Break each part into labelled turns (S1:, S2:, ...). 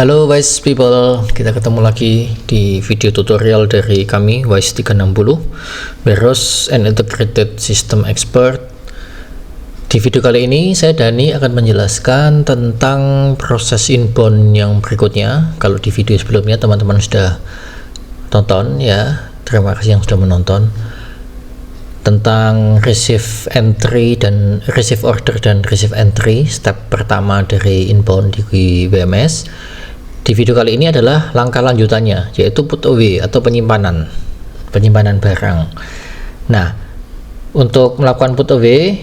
S1: Halo wise people, kita ketemu lagi di video tutorial dari kami Wise 360 Warehouse and Integrated System Expert. Di video kali ini saya Dani akan menjelaskan tentang proses inbound yang berikutnya. Kalau di video sebelumnya teman-teman sudah tonton ya, terima kasih yang sudah menonton, tentang receive entry dan receive order dan receive entry, step pertama dari inbound di WMS. Di video kali ini adalah langkah lanjutannya, yaitu put away atau penyimpanan barang. Nah, untuk melakukan put away,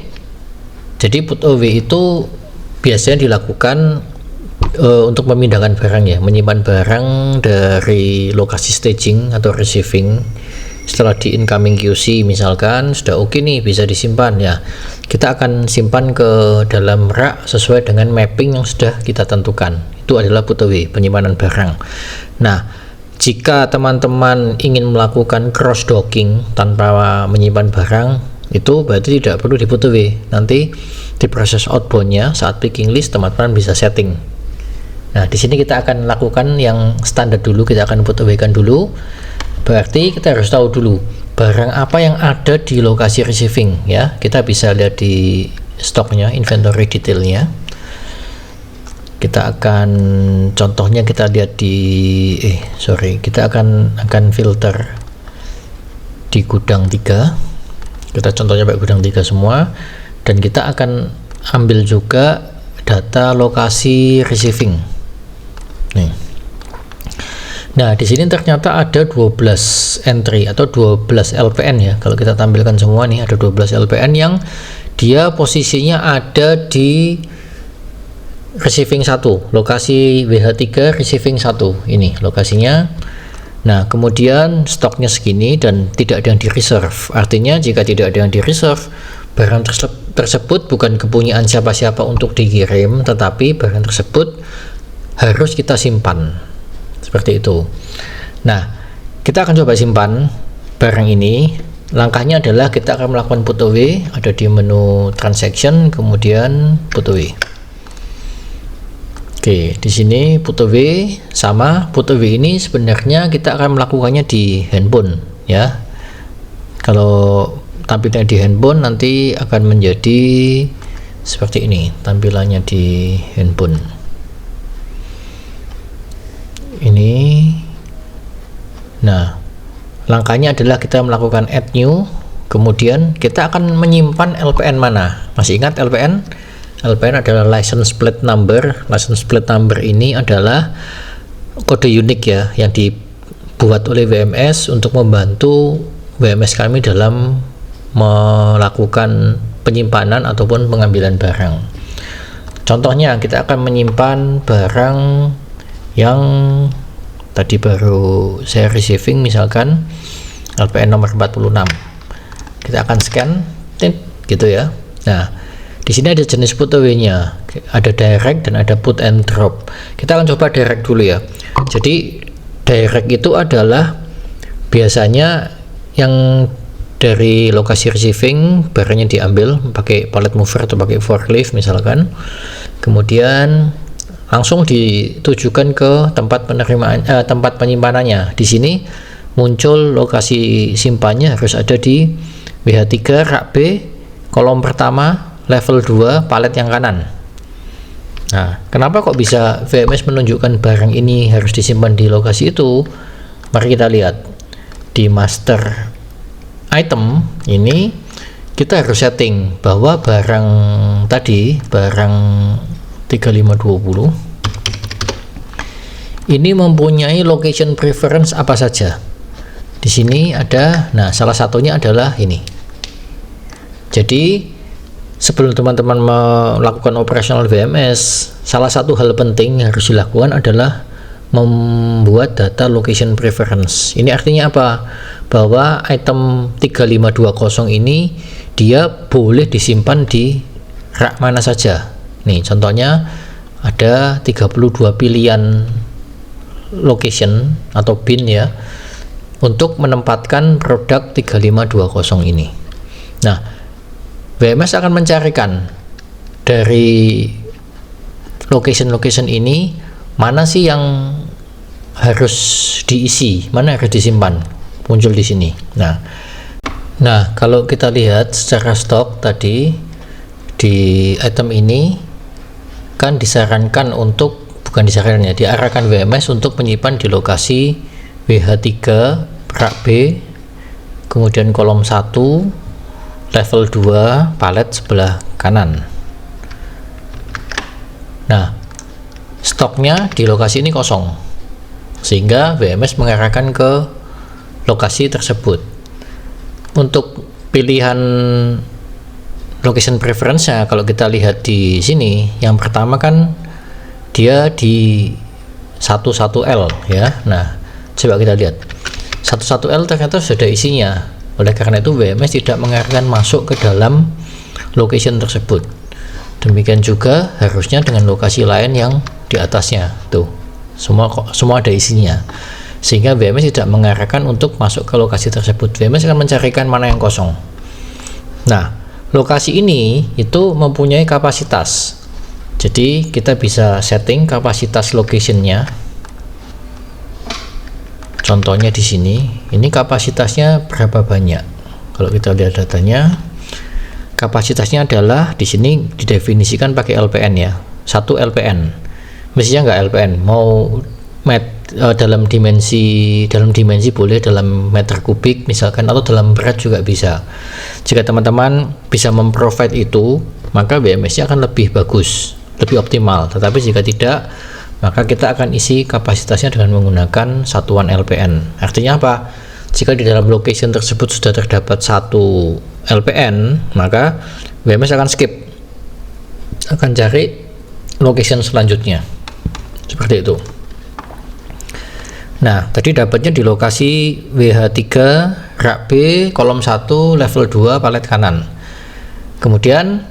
S1: jadi put away itu biasanya dilakukan untuk memindahkan barang ya, menyimpan barang dari lokasi staging atau receiving. Setelah di incoming QC misalkan sudah oke nih, bisa disimpan ya, kita akan simpan ke dalam rak sesuai dengan mapping yang sudah kita tentukan. Itu adalah put away, penyimpanan barang. Nah, jika teman-teman ingin melakukan cross docking tanpa menyimpan barang, itu berarti tidak perlu di put away. Nanti di proses outboundnya saat picking list teman-teman bisa setting. Nah, di sini kita akan lakukan yang standar dulu, kita akan put away kan dulu. Berarti kita harus tahu dulu barang apa yang ada di lokasi receiving ya. Kita bisa lihat di stoknya, inventory detailnya. Kita akan contohnya kita lihat di kita akan filter di gudang 3. Kita contohnya pakai gudang 3 semua, dan kita akan ambil juga data lokasi receiving. Nih. Nah, di sini ternyata ada 12 entry atau 12 LPN ya. Kalau kita tampilkan semua nih, ada 12 LPN yang dia posisinya ada di receiving 1, lokasi WH3 receiving 1. Ini lokasinya. Nah, kemudian stoknya segini dan tidak ada yang di reserve. Artinya jika tidak ada yang di reserve, barang tersebut bukan kepunyaan siapa-siapa untuk dikirim, tetapi barang tersebut harus kita simpan. Seperti itu. Nah, kita akan coba simpan barang ini. Langkahnya adalah kita akan melakukan put away, ada di menu transaction, kemudian put away. Oke, di sini put away sama. Put away ini sebenarnya kita akan melakukannya di handphone ya. Kalau tampilnya di handphone nanti akan menjadi seperti ini tampilannya di handphone. Ini. Nah, langkahnya adalah kita melakukan add new, kemudian kita akan menyimpan LPN mana. Masih ingat LPN? LPN adalah license plate number. License plate number ini adalah kode unik ya, yang dibuat oleh WMS untuk membantu WMS kami dalam melakukan penyimpanan ataupun pengambilan barang. Contohnya kita akan menyimpan barang yang tadi baru saya receiving, misalkan LPN nomor 46. Kita akan scan gitu ya. Nah, di sini ada jenis put away-nya, ada direct dan ada put and drop. Kita akan coba direct dulu ya. Jadi direct itu adalah biasanya yang dari lokasi receiving barangnya diambil pakai pallet mover atau pakai forklift misalkan, kemudian langsung ditujukan ke tempat penerimaan, tempat penyimpanannya. Di sini muncul lokasi simpannya harus ada di WH3 rak B kolom pertama level 2 palet yang kanan. Nah, kenapa kok bisa WMS menunjukkan barang ini harus disimpan di lokasi itu? Mari kita lihat di master item ini. Kita harus setting bahwa barang tadi, barang 3520 ini mempunyai location preference apa saja. Di sini ada, nah salah satunya adalah ini. Jadi sebelum teman-teman melakukan operasional WMS, salah satu hal penting yang harus dilakukan adalah membuat data location preference. Ini artinya apa? Bahwa item 3520 ini dia boleh disimpan di rak mana saja. Nih contohnya ada 32 pilihan location atau bin ya untuk menempatkan produk 3520 ini. Nah, WMS akan mencarikan dari location-location ini mana sih yang harus diisi, mana yang harus disimpan, muncul di sini. Nah, kalau kita lihat secara stok tadi di item ini kan disarankan untuk, bukan disarankan ya, diarahkan WMS untuk menyimpan di lokasi WH3 rak B, kemudian kolom 1 level 2 palet sebelah kanan. Nah, stoknya di lokasi ini kosong, sehingga WMS mengarahkan ke lokasi tersebut. Untuk pilihan location preference-nya, kalau kita lihat di sini, yang pertama kan dia di 11L ya. Nah, coba kita lihat 11L ternyata sudah ada isinya. Oleh karena itu WMS tidak mengarahkan masuk ke dalam location tersebut. Demikian juga harusnya dengan lokasi lain yang di atasnya tuh, semua ada isinya, sehingga WMS tidak mengarahkan untuk masuk ke lokasi tersebut. WMS akan mencarikan mana yang kosong. Nah, lokasi ini itu mempunyai kapasitas, jadi kita bisa setting kapasitas locationnya. Contohnya di sini, ini kapasitasnya berapa banyak. Kalau kita lihat datanya, kapasitasnya adalah di sini didefinisikan pakai LPN ya, 1 LPN. Mestinya nggak LPN, mau dalam dimensi boleh, dalam meter kubik misalkan, atau dalam berat juga bisa. Jika teman-teman bisa memprovide itu, maka WMS-nya akan lebih bagus, lebih optimal. Tetapi jika tidak, maka kita akan isi kapasitasnya dengan menggunakan satuan LPN. Artinya apa? Jika di dalam location tersebut sudah terdapat 1 LPN, maka WMS akan skip, akan cari location selanjutnya, seperti itu. Nah, tadi dapatnya di lokasi WH3 rak B kolom 1 level 2 palet kanan. Kemudian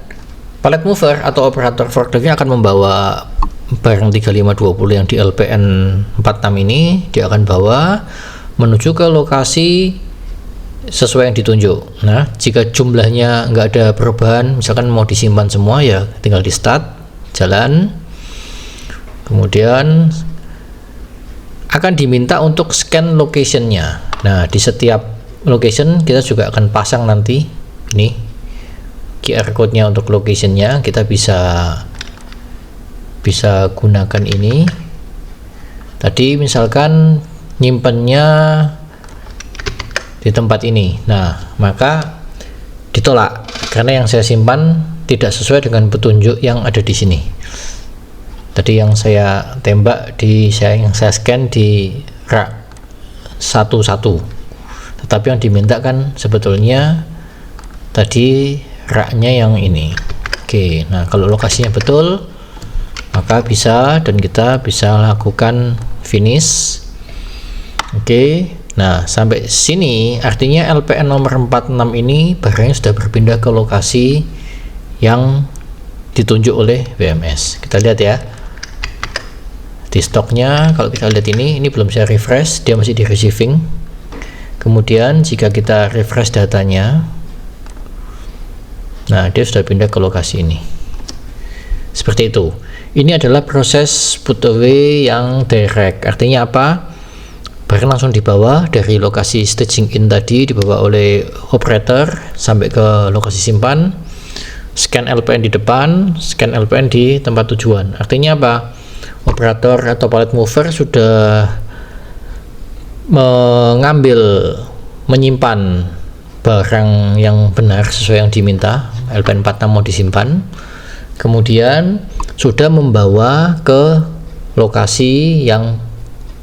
S1: palet mover atau operator forkliftnya akan membawa barang 3520 yang di LPN 46 ini, dia akan bawa menuju ke lokasi sesuai yang ditunjuk. Nah, jika jumlahnya nggak ada perubahan, misalkan mau disimpan semua, ya tinggal di start, jalan, kemudian akan diminta untuk scan locationnya. Nah, di setiap location kita juga akan pasang nanti ini QR code-nya untuk locationnya. Kita bisa gunakan ini. Tadi misalkan nyimpennya di tempat ini, nah maka ditolak karena yang saya simpan tidak sesuai dengan petunjuk yang ada di sini. Tadi yang saya tembak yang saya scan di rak 11, tetapi yang diminta kan sebetulnya tadi raknya yang ini. Oke, nah kalau lokasinya betul, maka bisa, dan kita bisa lakukan finish. Oke, nah sampai sini artinya LPN nomor 46 ini barangnya sudah berpindah ke lokasi yang ditunjuk oleh WMS. Kita lihat ya di stoknya. Kalau kita lihat ini belum saya refresh, dia masih di receiving. Kemudian jika kita refresh datanya, nah dia sudah pindah ke lokasi ini, seperti itu. Ini adalah proses put away yang direct. Artinya apa? Barang langsung dibawa dari lokasi staging in tadi, dibawa oleh operator sampai ke lokasi simpan, scan LPN di depan, scan LPN di tempat tujuan. Artinya apa? Operator atau pallet mover sudah menyimpan barang yang benar sesuai yang diminta, LPN 46 mau disimpan, kemudian sudah membawa ke lokasi yang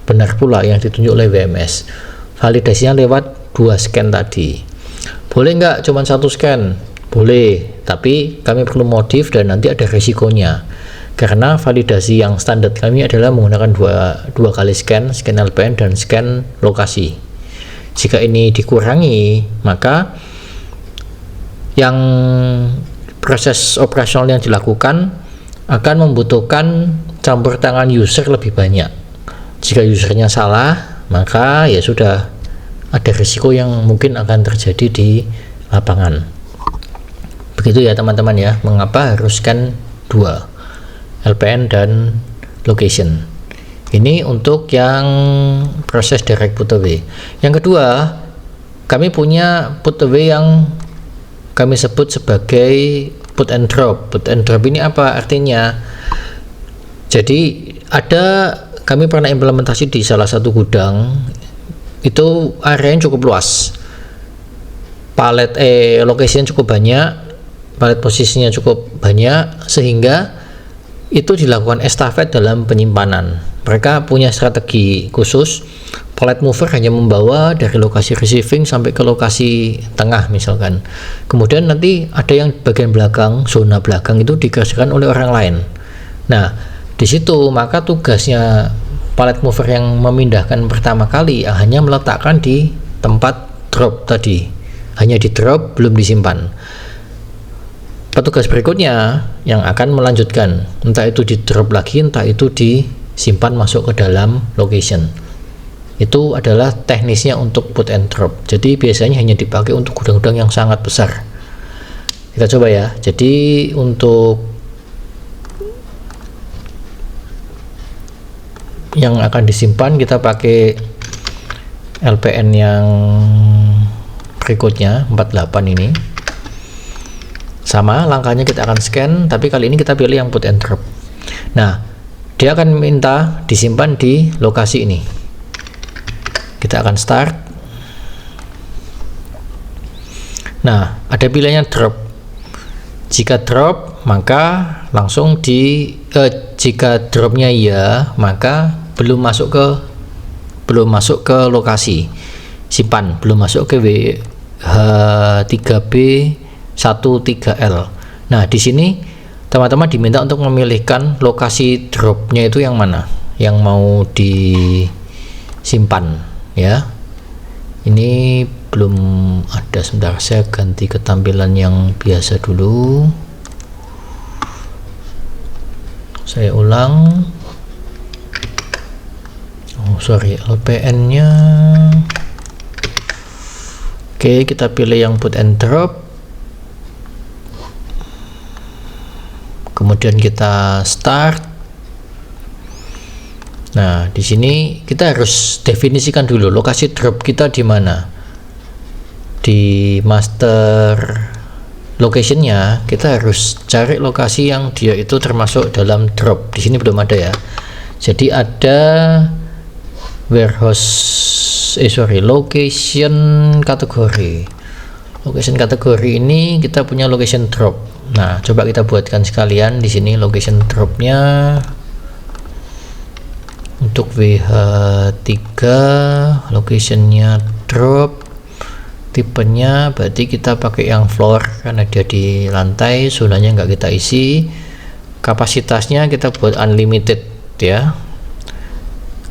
S1: benar pula yang ditunjuk oleh WMS. Validasinya lewat 2 scan tadi. Boleh nggak cuma 1 scan? Boleh, tapi kami perlu modif dan nanti ada resikonya, karena validasi yang standar kami adalah menggunakan dua kali scan LPN dan scan lokasi. Jika ini dikurangi, maka yang proses operasional yang dilakukan akan membutuhkan campur tangan user lebih banyak. Jika usernya salah, maka ya sudah ada risiko yang mungkin akan terjadi di lapangan. Begitu ya teman-teman ya, mengapa harus scan 2, LPN dan location. Ini untuk yang proses direct put away. Yang kedua, kami punya put away yang kami sebut sebagai put and drop. Put and drop ini apa artinya? Jadi kami pernah implementasi di salah satu gudang, itu areanya cukup luas, location cukup banyak, palet posisinya cukup banyak, sehingga itu dilakukan estafet dalam penyimpanan. Mereka punya strategi khusus, pallet mover hanya membawa dari lokasi receiving sampai ke lokasi tengah misalkan. Kemudian nanti ada yang bagian belakang, zona belakang itu dikerjakan oleh orang lain. Nah, di situ maka tugasnya pallet mover yang memindahkan pertama kali hanya meletakkan di tempat drop tadi. Hanya di drop, belum disimpan. Petugas berikutnya yang akan melanjutkan, entah itu di drop lagi, entah itu disimpan masuk ke dalam location. Itu adalah teknisnya untuk put and drop. Jadi biasanya hanya dipakai untuk gudang-gudang yang sangat besar. Kita coba ya. Jadi untuk yang akan disimpan kita pakai LPN yang berikutnya 48 ini. Sama langkahnya, kita akan scan, tapi kali ini kita pilih yang put and drop. Nah, dia akan minta disimpan di lokasi ini. Kita akan start. Nah, ada pilihannya drop. Jika drop, maka langsung jika dropnya ya, maka belum masuk ke lokasi simpan, belum masuk ke WH3B13L. Nah, di sini teman-teman diminta untuk memilihkan lokasi dropnya itu yang mana, yang mau disimpan ya. Ini belum ada, sebentar saya ganti ke tampilan yang biasa dulu. Saya ulang. LPN nya. Oke, kita pilih yang put and drop, kemudian kita start. Nah, di sini kita harus definisikan dulu lokasi drop kita di mana. Di master locationnya kita harus cari lokasi yang dia itu termasuk dalam drop. Di sini belum ada ya. Jadi ada location kategori ini kita punya location drop. Nah, coba kita buatkan sekalian di sini location dropnya untuk WH3, locationnya drop, tipenya berarti kita pakai yang floor karena dia di lantai, zonanya nggak kita isi, kapasitasnya kita buat unlimited ya.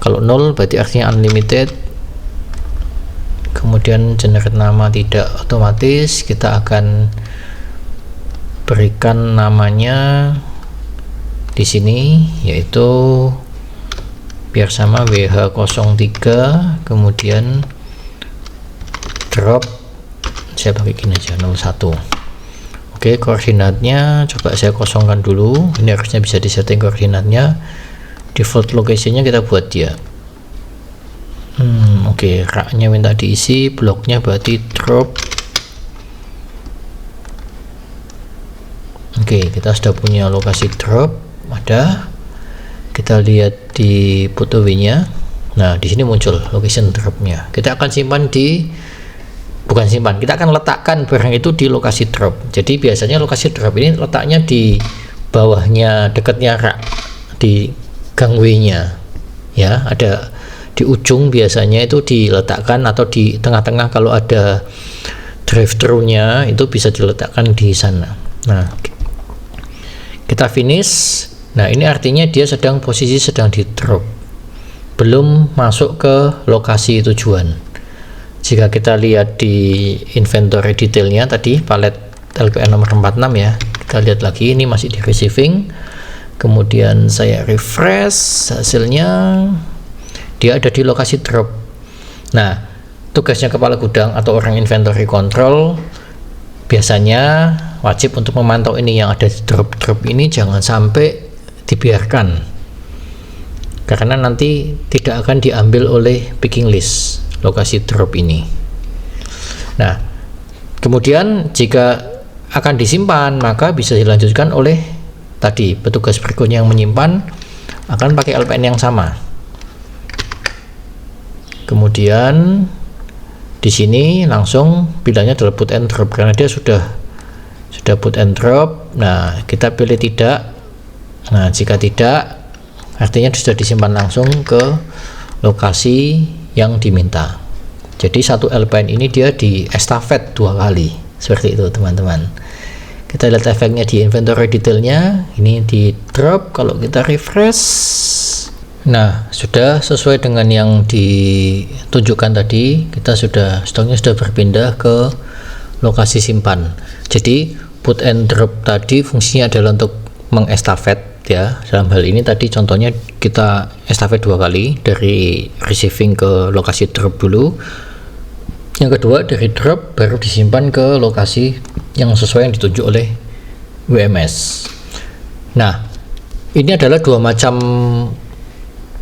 S1: Kalau 0 berarti artinya unlimited. Kemudian generate nama tidak otomatis, kita akan berikan namanya di sini yaitu biar sama WH03, kemudian drop saya pakai gini aja 01. Oke, koordinatnya coba saya kosongkan dulu. Ini harusnya bisa disetting koordinatnya. Default locationnya kita buat dia. Oke, raknya minta diisi, bloknya berarti drop. Oke, kita sudah punya lokasi drop, ada. Kita lihat di put away-nya. Nah, di sini muncul location dropnya. Kita akan simpan kita akan letakkan barang itu di lokasi drop. Jadi biasanya lokasi drop ini letaknya di bawahnya, dekatnya rak, di gangway-nya ya, ada di ujung biasanya itu diletakkan, atau di tengah-tengah kalau ada drive-thru-nya itu bisa diletakkan di sana. Nah, kita finish. Nah, ini artinya dia posisi sedang di drop, belum masuk ke lokasi tujuan. Jika kita lihat di inventory detailnya tadi, palet LPN nomor 46 ya, kita lihat lagi ini masih di receiving. Kemudian saya refresh, hasilnya dia ada di lokasi drop. Nah, tugasnya kepala gudang atau orang inventory control biasanya wajib untuk memantau ini yang ada di drop ini jangan sampai dibiarkan, karena nanti tidak akan diambil oleh picking list lokasi drop ini. Nah, kemudian jika akan disimpan, maka bisa dilanjutkan oleh tadi petugas berikutnya yang menyimpan akan pakai LPN yang sama. Kemudian di sini langsung pilihannya adalah put and drop karena dia sudah put and drop. Nah, kita pilih tidak. Nah, jika tidak, artinya sudah disimpan langsung ke lokasi yang diminta. Jadi satu LPN ini dia di estafet 2 kali, seperti itu teman-teman. Kita lihat efeknya di inventory detailnya. Ini di drop. Kalau kita refresh, nah sudah sesuai dengan yang ditunjukkan tadi. Kita stoknya sudah berpindah ke lokasi simpan. Jadi put and drop tadi fungsinya adalah untuk mengestafet ya. Dalam hal ini tadi contohnya kita estafet 2 kali, dari receiving ke lokasi drop dulu, yang kedua dari drop baru disimpan ke lokasi yang sesuai yang ditunjuk oleh WMS. Nah, ini adalah 2 macam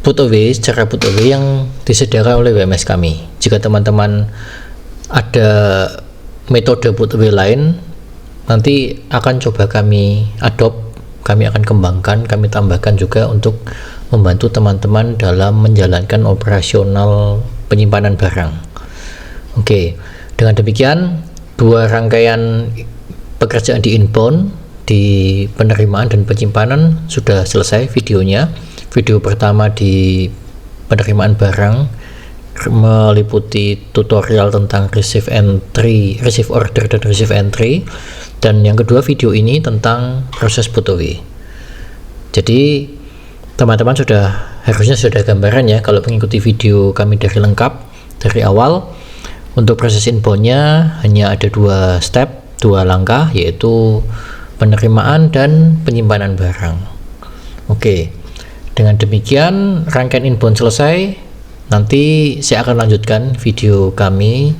S1: put away, cara put away yang disediakan oleh WMS kami. Jika teman-teman ada metode put away lain, nanti akan coba kami adopt, kami akan kembangkan, kami tambahkan juga untuk membantu teman-teman dalam menjalankan operasional penyimpanan barang. Oke, dengan demikian 2 rangkaian pekerjaan di inbound, di penerimaan dan penyimpanan sudah selesai videonya. Video pertama di penerimaan barang meliputi tutorial tentang receive order dan receive entry, dan yang kedua video ini tentang proses put away. Jadi teman-teman harusnya sudah gambaran ya kalau mengikuti video kami dari lengkap dari awal. Untuk proses inboundnya hanya ada 2 step, 2 langkah, yaitu penerimaan dan penyimpanan barang. Oke, dengan demikian rangkaian inbound selesai. Nanti saya akan lanjutkan video kami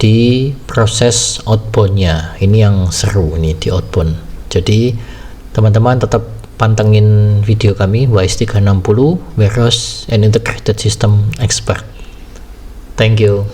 S1: di proses outboundnya. Ini yang seru nih di outbound. Jadi teman-teman tetap pantengin video kami WISE 360 Warehouse and Integrated System Expert. Thank you.